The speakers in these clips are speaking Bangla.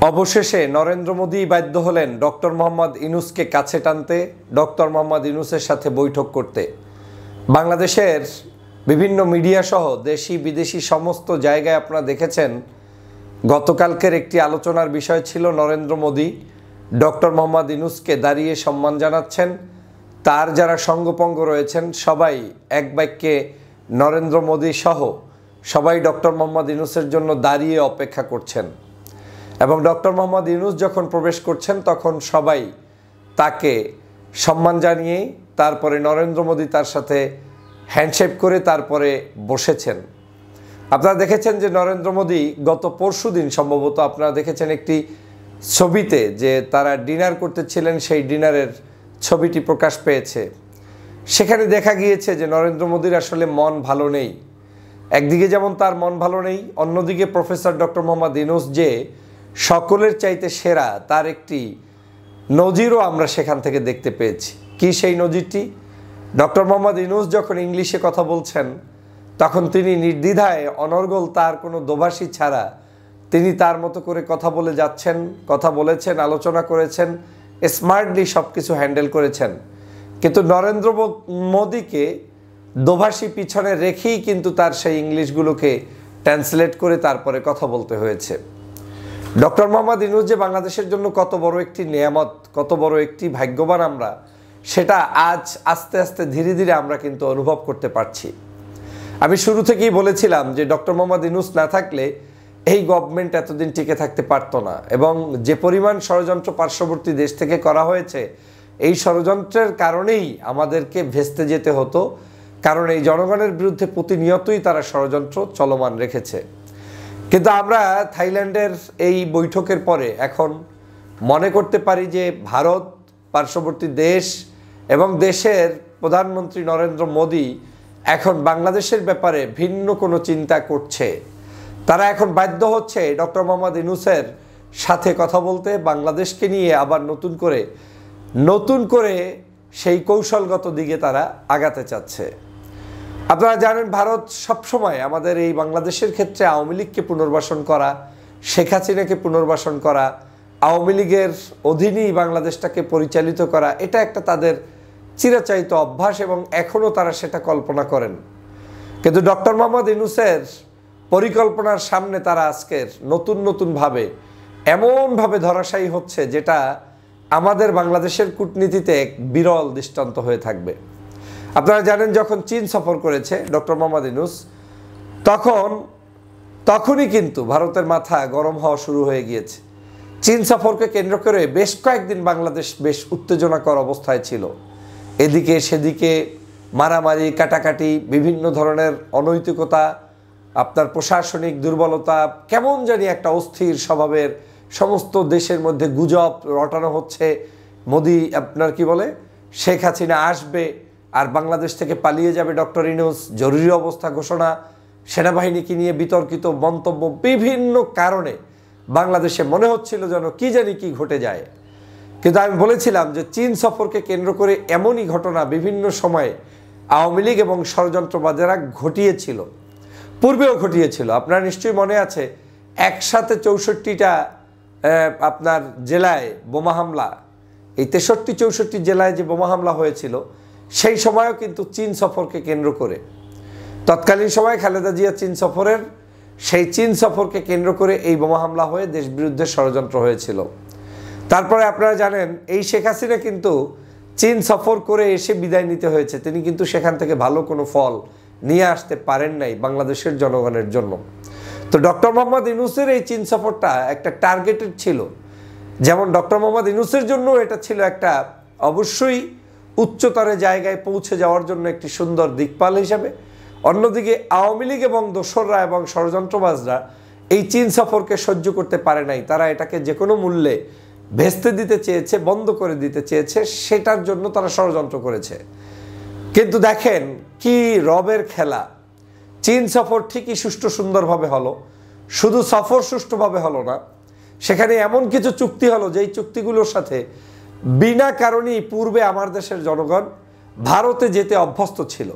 অবশেষে নরেন্দ্র মোদি বাধ্য হলেন ডক্টর মোহাম্মদ ইউনূসকে কাছে টানতে, ডক্টর মোহাম্মদ ইউনূসের সাথে বৈঠক করতে। বাংলাদেশের বিভিন্ন মিডিয়া সহ দেশি বিদেশি সমস্ত জায়গায় আপনারা দেখেছেন গতকালকের একটি আলোচনার বিষয় ছিল নরেন্দ্র মোদি ডক্টর মোহাম্মদ ইউনূসকে দাঁড়িয়ে সম্মান জানাচ্ছেন। তার যারা সঙ্গপঙ্গ রয়েছেন সবাই এক বাক্যে নরেন্দ্র মোদি সহ সবাই ডক্টর মোহাম্মদ ইউনূসের জন্য দাঁড়িয়ে অপেক্ষা করছেন এবং ডক্টর মোহাম্মদ ইউনূস যখন প্রবেশ করছেন তখন সবাই তাকে সম্মান জানিয়ে তারপরে নরেন্দ্র মোদি তার সাথে হ্যান্ডশেক করে তারপরে বসেছেন। আপনারা দেখেছেন যে নরেন্দ্র মোদি গত পরশুদিন সম্ভবত আপনারা দেখেছেন একটি ছবিতে যে তারা ডিনার করতেছিলেন, সেই ডিনারের ছবিটি প্রকাশ পেয়েছে। সেখানে দেখা গিয়েছে যে নরেন্দ্র মোদির আসলে মন ভালো নেই। একদিকে যেমন তার মন ভালো নেই, অন্যদিকে প্রফেসর ডক্টর মোহাম্মদ ইউনূস যে সকলের চাইতে সেরা তার একটি নজিরও আমরা সেখান থেকে দেখতে পেয়েছি। কি সেই নজিরটি? ডক্টর মোহাম্মদ ইউনূস যখন ইংলিশে কথা বলছেন তখন তিনি নির্দ্বিধায় অনর্গল, তার কোনো দোভাষী ছাড়া তিনি তার মতো করে কথা বলে যাচ্ছেন, কথা বলেছেন, আলোচনা করেছেন, স্মার্টলি সব কিছু হ্যান্ডেল করেছেন। কিন্তু নরেন্দ্র মোদিকে দোভাষী পিছনে রেখেই কিন্তু তার সেই ইংলিশগুলোকে ট্রান্সলেট করে তারপরে কথা বলতে হয়েছে। ডক্টর মোহাম্মদ ইউনূস যে বাংলাদেশের জন্য কত বড় একটি নেয়ামত, কত বড় একটি ভাগ্যবান আমরা, সেটা আজ আস্তে আস্তে ধীরে ধীরে আমরা কিন্তু অনুভব করতে পারছি। আমি শুরু থেকেই বলেছিলাম যে ডক্টর মোহাম্মদ ইউনূস না থাকলে এই গভর্নমেন্ট এতদিন টিকে থাকতে পারতো না, এবং যে পরিমাণ ষড়যন্ত্র পার্শ্ববর্তী দেশ থেকে করা হয়েছে এই ষড়যন্ত্রের কারণেই আমাদেরকে ভেস্তে যেতে হতো, কারণ এই জনগণের বিরুদ্ধে প্রতিনিয়তই তারা ষড়যন্ত্র চলমান রেখেছে। কিন্তু আমরা থাইল্যান্ডের এই বৈঠকের পরে এখন মনে করতে পারি যে ভারত, পার্শ্ববর্তী দেশ এবং দেশের প্রধানমন্ত্রী নরেন্দ্র মোদি এখন বাংলাদেশের ব্যাপারে ভিন্ন কোনো চিন্তা করছে। তারা এখন বাধ্য হচ্ছে ডক্টর মোহাম্মদ ইউনূসের সাথে কথা বলতে, বাংলাদেশকে নিয়ে আবার নতুন করে সেই কৌশলগত দিকে তারা আগাতে চাচ্ছে। আপনারা জানেন ভারত সবসময় আমাদের এই বাংলাদেশের ক্ষেত্রে আওয়ামী লীগকে পুনর্বাসন করা, শেখ হাসিনাকে পুনর্বাসন করা, আওয়ামী লীগের অধীনেই বাংলাদেশটাকে পরিচালিত করা, এটা একটা তাদের চিরাচরিত অভ্যাস এবং এখনও তারা সেটা কল্পনা করেন। কিন্তু ডক্টর মোহাম্মদ ইউনূসের পরিকল্পনার সামনে তারা আজকের নতুনভাবে এমনভাবে ধরাশায়ী হচ্ছে যেটা আমাদের বাংলাদেশের কূটনীতিতে এক বিরল দৃষ্টান্ত হয়ে থাকবে। আপনারা জানেন যখন চীন সফর করেছে ডক্টর মোহাম্মদ ইউনূস তখনই কিন্তু ভারতের মাথা গরম হওয়া শুরু হয়ে গিয়েছে। চীন সফরকে কেন্দ্র করে বেশ কয়েকদিন বাংলাদেশ বেশ উত্তেজনাকর অবস্থায় ছিল। এদিকে সেদিকে মারামারি, কাটাকাটি, বিভিন্ন ধরনের অনৈতিকতা, আপনার প্রশাসনিক দুর্বলতা, কেমন জানি একটা অস্থির স্বভাবের সমস্ত দেশের মধ্যে গুজব রটানো হচ্ছে। মোদি আপনার কি বলে শেখ হাসিনা আসবে আর বাংলাদেশ থেকে পালিয়ে যাবে ডক্টর ইউনূস, জরুরি অবস্থা ঘোষণা, সেনাবাহিনীকে নিয়ে বিতর্কিত মন্তব্য, বিভিন্ন কারণে বাংলাদেশে মনে হচ্ছিল যেন কি জানি কি ঘটে যায়। কিন্তু আমি বলেছিলাম যে চীন সফরকে কেন্দ্র করে এমনই ঘটনা বিভিন্ন সময়ে আওয়ামী লীগ এবং ষড়যন্ত্রবাদেরা ঘটিয়েছিল, পূর্বেও ঘটিয়েছিল। আপনার নিশ্চয়ই মনে আছে একসাথে 64টা আপনার জেলায় বোমা হামলা, এই 63-64 জেলায় যে বোমা হামলা হয়েছিল সেই সময়ও কিন্তু চীন সফরকে কেন্দ্র করে, তৎকালীন সময় খালেদা জিয়া সেই চীন সফরকে কেন্দ্র করে এই বোমা হামলা হয়ে দেশ বিরুদ্ধে ষড়যন্ত্র হয়েছিল। তারপরে আপনারা জানেন এই শেখ হাসিনা কিন্তু চীন সফর করে এসে বিদায় নিতে হয়েছে, তিনি কিন্তু সেখান থেকে ভালো কোনো ফল নিয়ে আসতে পারেন নাই বাংলাদেশের জনগণের জন্য। তো ডক্টর মোহাম্মদ ইউনূসের এই চীন সফরটা একটা টার্গেটেড ছিল, যেমন ডক্টর মোহাম্মদ ইউনূসের জন্য এটা ছিল একটা অবশ্যই উচ্চতর জায়গায় পৌঁছে যাওয়ার জন্য একটি সুন্দর দিকপাল হিসাবে। অন্যদিকে আওয়ামী লীগ এবং দোসররা এবং ষড়যন্ত্রবাজরা এই চীন সফরকে সহ্য করতে পারে নাই, তারা এটাকে যে কোনো মূল্যে ভেস্তে দিতে চেয়েছে, বন্ধ করে দিতে চেয়েছে, সেটার জন্য তারা ষড়যন্ত্র করেছে। কিন্তু দেখেন কি রবের খেলা, চীন সফর ঠিকই সুষ্ঠু সুন্দরভাবে হলো, শুধু সফর সুষ্ঠুভাবে হলো না, সেখানে এমন কিছু চুক্তি হলো যেই চুক্তিগুলোর সাথে বিনা কারণেই পূর্বে আমার দেশের জনগণ ভারতে যেতে অভ্যস্ত ছিল।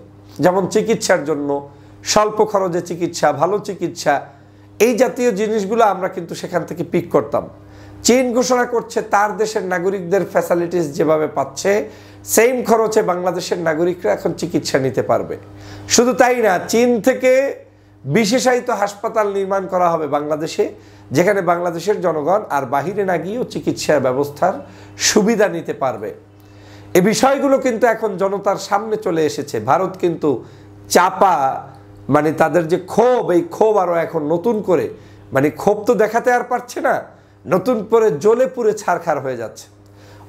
যেমন চিকিৎসার জন্য স্বল্প খরচে চিকিৎসা, ভালো চিকিৎসা, এই জাতীয় জিনিসগুলো আমরা কিন্তু সেখান থেকে পিক করতাম। চীন ঘোষণা করছে তার দেশের নাগরিকদের ফ্যাসিলিটিস যেভাবে পাচ্ছে সেম খরচে বাংলাদেশের নাগরিকরা এখন চিকিৎসা নিতে পারবে। শুধু তাই না, চীন থেকে বিশেষায়িত হাসপাতাল নির্মাণ করা হবে বাংলাদেশে, যেখানে বাংলাদেশের জনগণ আর বাহিরে না গিয়েও চিকিৎসা ব্যবস্থার সুবিধা নিতে পারবে। এই বিষয়গুলো কিন্তু এখন জনতার সামনে চলে এসেছে। ভারত কিন্তু চাপা তাদের যে ক্ষোভ, এই ক্ষোভ আরও এখন নতুন করে ক্ষোভ তো দেখাতে আর পারছে না, নতুন করে জ্বলে পুড়ে ছারখার হয়ে যাচ্ছে।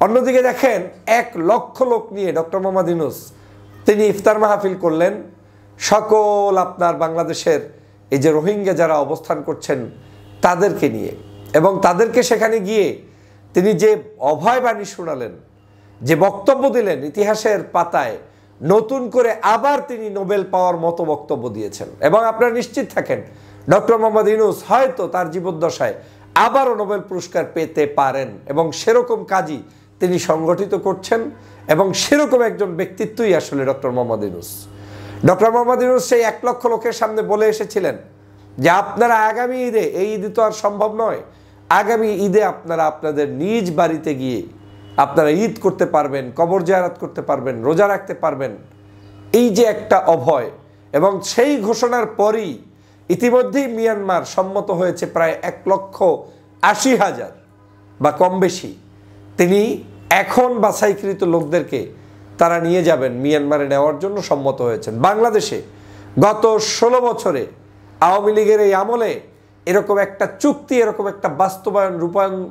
অন্যদিকে দেখেন 1 লক্ষ লোক নিয়ে ডক্টর মোহাম্মদ ইউনূস তিনি ইফতার মাহফিল করলেন সকল আপনার বাংলাদেশের এই যে রোহিঙ্গা যারা অবস্থান করছেন তাদেরকে নিয়ে, এবং তাদেরকে সেখানে গিয়ে তিনি যে অভয় বাণী শোনালেন, যে বক্তব্য দিলেন, ইতিহাসের পাতায় নতুন করে আবার তিনি নোবেল পাওয়ার মতো বক্তব্য দিয়েছেন। এবং আপনারা নিশ্চিত থাকেন ডক্টর মোহাম্মদ ইউনূস হয়তো তার জীবদ্দশায় আবারও নোবেল পুরস্কার পেতে পারেন, এবং সেরকম কাজই তিনি সংগঠিত করছেন, এবং সেরকম একজন ব্যক্তিত্বই আসলে ডক্টর মোহাম্মদ ইউনূস। ডক্টর মোহাম্মদ ইউনূস সেই 1 লক্ষ লোকের সামনে বলে এসেছিলেন যে আপনারা আগামী ঈদে, এই ঈদে তো আর সম্ভব নয়, আগামী ঈদে আপনারা আপনাদের নিজ বাড়িতে গিয়ে আপনারা ঈদ করতে পারবেন, কবর জিয়ারত করতে পারবেন, রোজা রাখতে পারবেন। এই যে একটা অভয়, এবং সেই ঘোষণার পরই ইতিমধ্যেই মিয়ানমার সম্মত হয়েছে প্রায় 1,80,000 বা কম বেশি তিনি এখন বাছাইকৃত লোকদেরকে তারা নিয়ে যাবেন মিয়ানমারে নেওয়ার জন্য সম্মত হয়েছেন। বাংলাদেশে গত 16 বছরে আওয়ামী লীগের এই আমলে এরকম একটা চুক্তি, এরকম একটা বাস্তবায়ন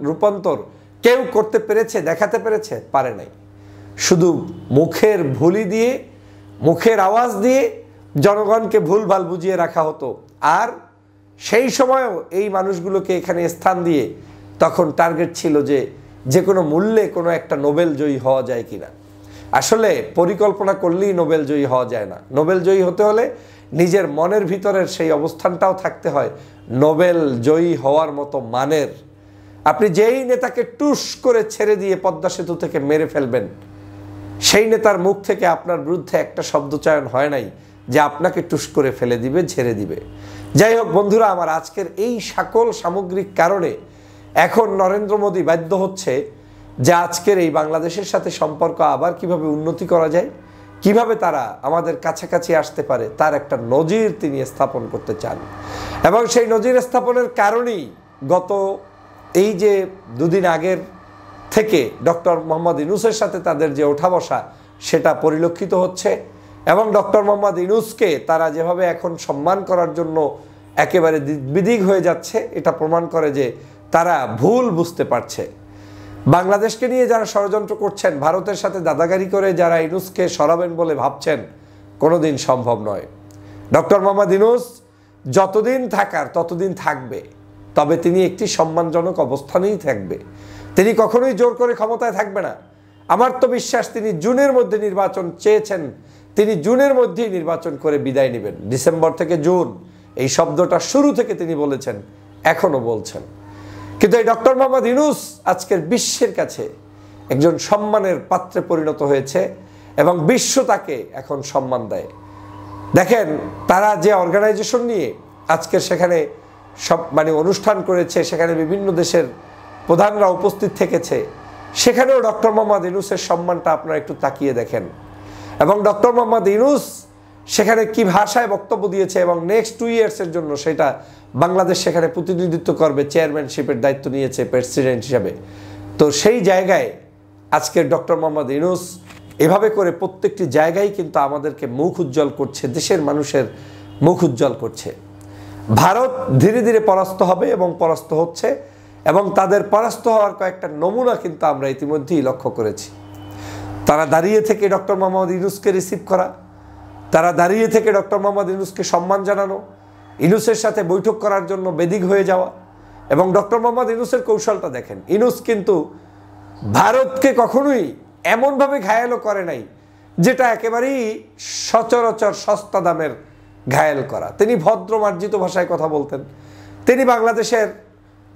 রূপান্তর কেউ করতে পেরেছে, দেখাতে পেরেছে? পারে নাই। শুধু মুখের ভুলি দিয়ে, মুখের আওয়াজ দিয়ে জনগণকে ভুলভাল বুঝিয়ে রাখা হতো। আর সেই সময়ও এই মানুষগুলোকে এখানে স্থান দিয়ে তখন টার্গেট ছিল যে কোনো মূল্যে কোনো একটা নোবেল জয়ী হওয়া যায় কিনা। আসলে পরিকল্পনা করলেই নোবেল জয়ী হওয়া যায় না। নোবেল জয়ী হতে হলে নিজের মনের ভিতরের সেই অবস্থানটাও থাকতে হয় নোবেল জয়ী হওয়ার মতো মানের। আপনি যেই নেতাকে টুস করে ছেড়ে দিয়ে পদ্মা সেতু থেকে মেরে ফেলবেন, সেই নেতার মুখ থেকে আপনার বিরুদ্ধে একটা শব্দচয়ন হয় নাই যে আপনাকে টুস করে ফেলে দিবে, ছেড়ে দিবে। যাই হোক বন্ধুরা, আমার আজকের এই সকল সামগ্রিক কারণে এখন নরেন্দ্র মোদী বাধ্য হচ্ছে যে আজকের এই বাংলাদেশের সাথে সম্পর্ক আবার কিভাবে উন্নতি করা যায়, কিভাবে তারা আমাদের কাছাকাছি আসতে পারে, তার একটা নজির তিনি স্থাপন করতে চান। এবং সেই নজির স্থাপনের কারণেই গত এই যে 2 দিন আগের থেকে ডক্টর মোহাম্মদ ইউনূসের সাথে তাদের যে ওঠা বসা সেটা পরিলক্ষিত হচ্ছে। এবং ডক্টর মোহাম্মদ ইউনূসকে তারা যেভাবে এখন সম্মান করার জন্য একেবারে বিদিক হয়ে যাচ্ছে, এটা প্রমাণ করে যে তারা ভুল বুঝতে পারছে। বাংলাদেশকে নিয়ে যারা ষড়যন্ত্র করছেন, ভারতের সাথে দাদাগারি করে যারা ইউনূসকে সরাবেন বলে ভাবছেন, কোনোদিন সম্ভব নয়। ডক্টর মোহাম্মদ ইউনূস যতদিন থাকার ততদিন থাকবে, তবে তিনি একটি সম্মানজনক অবস্থানেই থাকবে। তিনি কখনোই জোর করে ক্ষমতায় থাকবে না। আমার তো বিশ্বাস তিনি জুনের মধ্যে নির্বাচন চেয়েছেন, তিনি জুনের মধ্যেই নির্বাচন করে বিদায় নেবেন। ডিসেম্বর থেকে জুন এই শব্দটা শুরু থেকে তিনি বলেছেন, এখনো বলছেন। কিন্তু এই ডক্টর মোহাম্মদ ইউনূস আজকের বিশ্বের কাছে একজন সম্মানের পাত্রে পরিণত হয়েছে, এবং বিশ্ব তাকে এখন সম্মান দেয়। দেখেন তারা যে অর্গানাইজেশন নিয়ে আজকের সেখানে সব অনুষ্ঠান করেছে, সেখানে বিভিন্ন দেশের প্রধানরা উপস্থিত থেকেছে, সেখানেও ডক্টর মোহাম্মদ ইউনূসের সম্মানটা আপনারা একটু তাকিয়ে দেখেন। এবং ডক্টর মোহাম্মদ ইউনূস সেখানে কি ভাষায় বক্তব্য দিয়েছে, এবং নেক্সট 2 ইয়ার্সের জন্য সেটা বাংলাদেশ সেখানে প্রতিনিধিত্ব করবে, চেয়ারম্যানশিপের দায়িত্ব নিয়েছে প্রেসিডেন্ট হিসাবে। তো সেই জায়গায় আজকের ডক্টর মোহাম্মদ ইউনূস এভাবে করে প্রত্যেকটি জায়গায় কিন্তু আমাদেরকে মুখ উজ্জ্বল করছে, দেশের মানুষের মুখ উজ্জ্বল করছে। ভারত ধীরে ধীরে পরাস্ত হবে এবং পরাস্ত হচ্ছে, এবং তাদের পরাস্ত হওয়ার কয়েকটা নমুনা কিন্তু আমরা ইতিমধ্যেই লক্ষ্য করেছি। তারা দাঁড়িয়ে থেকে ডক্টর মোহাম্মদ ইউনূসকে রিসিভ করা, তারা দাঁড়িয়ে থেকে ডক্টর মোহাম্মদ ইউনূসকে সম্মান জানানো, ইউনূসের সাথে বৈঠক করার জন্য বেদিক হয়ে যাওয়া। এবং ডক্টর মোহাম্মদ ইউনূসের কৌশলটা দেখেন, ইউনূস কিন্তু ভারতকে কখনোই এমনভাবে ঘায়েলও করে নাই যেটা একেবারেই সচরাচর সস্তা দামের ঘায়েল করা। তিনি ভদ্র মার্জিত ভাষায় কথা বলতেন, তিনি বাংলাদেশের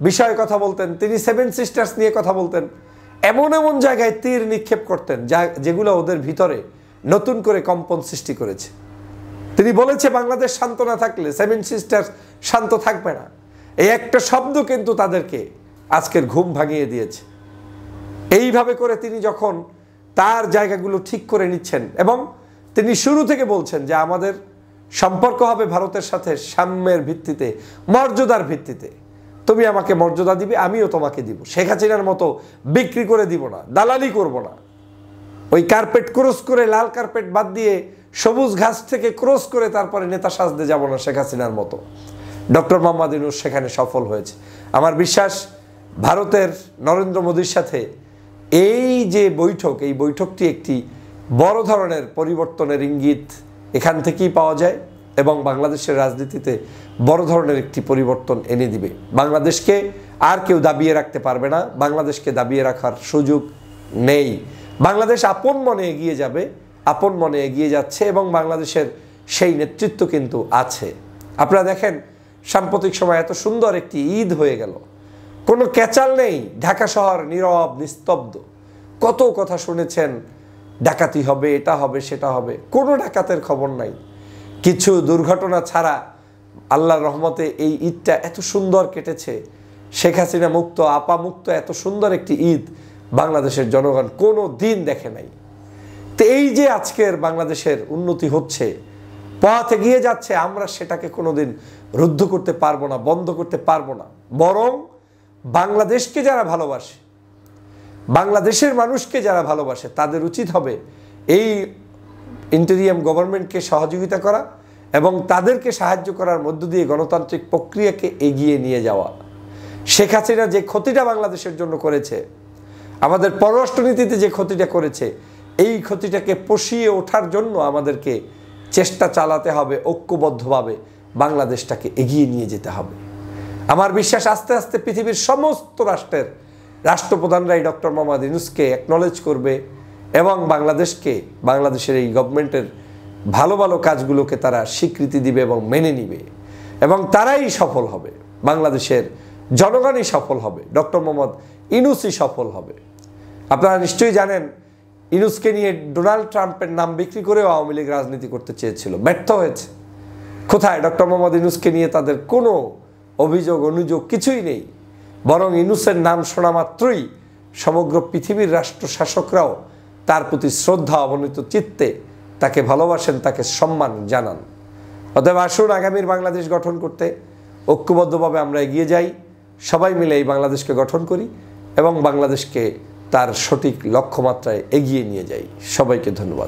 বিষয়ে কথা বলতেন, তিনি 7 সিস্টার্স নিয়ে কথা বলতেন, এমন এমন জায়গায় তীর নিক্ষেপ করতেন যেগুলো ওদের ভিতরে নতুন করে কম্পন সৃষ্টি করেছে। তিনি বলেছে বাংলাদেশ শান্ত না থাকলে 7 সিস্টার্স শান্ত থাকবে না। এই একটা শব্দ কিন্তু তাদেরকে আজকের ঘুম ভাঙিয়ে দিয়েছে। এইভাবে করে তিনি যখন তার জায়গাগুলো ঠিক করে নিচ্ছেন এবং তিনি শুরু থেকে বলছেন যে আমাদের সম্পর্ক হবে ভারতের সাথে সাম্যের ভিত্তিতে, মর্যাদার ভিত্তিতে, তুমি আমাকে মর্যাদা দিবে, আমিও তোমাকে দিব। শেখ হাসিনার মতো বিক্রি করে দিব না, দালালি করব না। ওই কার্পেট ক্রস করে, লাল কার্পেট বাদ দিয়ে সবুজ ঘাস থেকে ক্রস করে তারপরে নেতা সাজতে যাব না শেখ হাসিনার মতো। ডক্টর মোহাম্মদ ইউনূস সেখানে সফল হয়েছে। আমার বিশ্বাস ভারতের নরেন্দ্র মোদীর সাথে এই যে বৈঠক, এই বৈঠকটি একটি বড় ধরনের পরিবর্তনের ইঙ্গিত এখান থেকেই পাওয়া যায় এবং বাংলাদেশের রাজনীতিতে বড় ধরনের একটি পরিবর্তন এনে দিবে। বাংলাদেশকে আর কেউ দাবিয়ে রাখতে পারবে না, বাংলাদেশকে দাবিয়ে রাখার সুযোগ নেই। বাংলাদেশ আপন মনে এগিয়ে যাবে, আপন মনে এগিয়ে যাচ্ছে এবং বাংলাদেশের সেই নেতৃত্ব কিন্তু আছে। আপনারা দেখেন সাম্প্রতিক সময় এত সুন্দর একটি ঈদ হয়ে গেল, কোনো ক্যাচাল নেই, ঢাকা শহর নীরব নিস্তব্ধ। কত কথা শুনেছেন, ডাকাতি হবে, এটা হবে, সেটা হবে, কোনো ডাকাতের খবর নাই। কিছু দুর্ঘটনা ছাড়া আল্লাহর রহমতে এই ঈদটা এত সুন্দর কেটেছে। শেখ হাসিনা মুক্ত, আপা মুক্ত এত সুন্দর একটি ঈদ বাংলাদেশের জনগণ কোনো দিন দেখে নাই। তো এই যে আজকের বাংলাদেশের উন্নতি হচ্ছে, পথ এগিয়ে যাচ্ছে, আমরা সেটাকে কোনোদিন রুদ্ধ করতে পারবো না, বন্ধ করতে পারবো না। বরং বাংলাদেশকে যারা ভালোবাসে, বাংলাদেশের মানুষকে যারা ভালোবাসে, তাদের উচিত হবে এই ইন্টেরিয়াম গভর্নমেন্টকে সহযোগিতা করা এবং তাদেরকে সাহায্য করার মধ্য দিয়ে গণতান্ত্রিক প্রক্রিয়াকে এগিয়ে নিয়ে যাওয়া। শেখ হাসিনা যে ক্ষতিটা বাংলাদেশের জন্য করেছে, আমাদের পররাষ্ট্রনীতিতে যে ক্ষতিটা করেছে, এই ক্ষতিটাকে পুষিয়ে ওঠার জন্য আমাদেরকে চেষ্টা চালাতে হবে, ঐক্যবদ্ধভাবে বাংলাদেশটাকে এগিয়ে নিয়ে যেতে হবে। আমার বিশ্বাস আস্তে আস্তে পৃথিবীর সমস্ত রাষ্ট্রের রাষ্ট্রপ্রধানরাই ডক্টর মোহাম্মদ ইউনূসকে অ্যাকনলেজ করবে এবং বাংলাদেশের এই গভর্নমেন্টের ভালো ভালো কাজগুলোকে তারা স্বীকৃতি দিবে এবং মেনে নিবে এবং তারাই সফল হবে, বাংলাদেশের জনগণই সফল হবে, ডক্টর মোহাম্মদ ইউনূসই সফল হবে। আপনারা নিশ্চয়ই জানেন ইউনূসকে নিয়ে ডোনাল্ড ট্রাম্পের নাম বিক্রি করেও আওয়ামী লীগ রাজনীতি করতে চেয়েছিল, ব্যর্থ হয়েছে। কোথায়? ডক্টর মোহাম্মদ ইউনূসকে নিয়ে তাদের কোনো অভিযোগ অনুযোগ কিছুই নেই, বরং ইউনূসের নাম শোনা মাত্রই সমগ্র পৃথিবীর রাষ্ট্র শাসকরাও তার প্রতি শ্রদ্ধা অবনীত চিত্তে তাকে ভালোবাসেন, তাকে সম্মান জানান। অতএব আসুন আগামীর বাংলাদেশ গঠন করতে ঐক্যবদ্ধভাবে আমরা এগিয়ে যাই, সবাই মিলে এই বাংলাদেশকে গঠন করি এবং বাংলাদেশকে তার সঠিক লক্ষ্যমাত্রায় এগিয়ে নিয়ে যাই। সবাইকে ধন্যবাদ।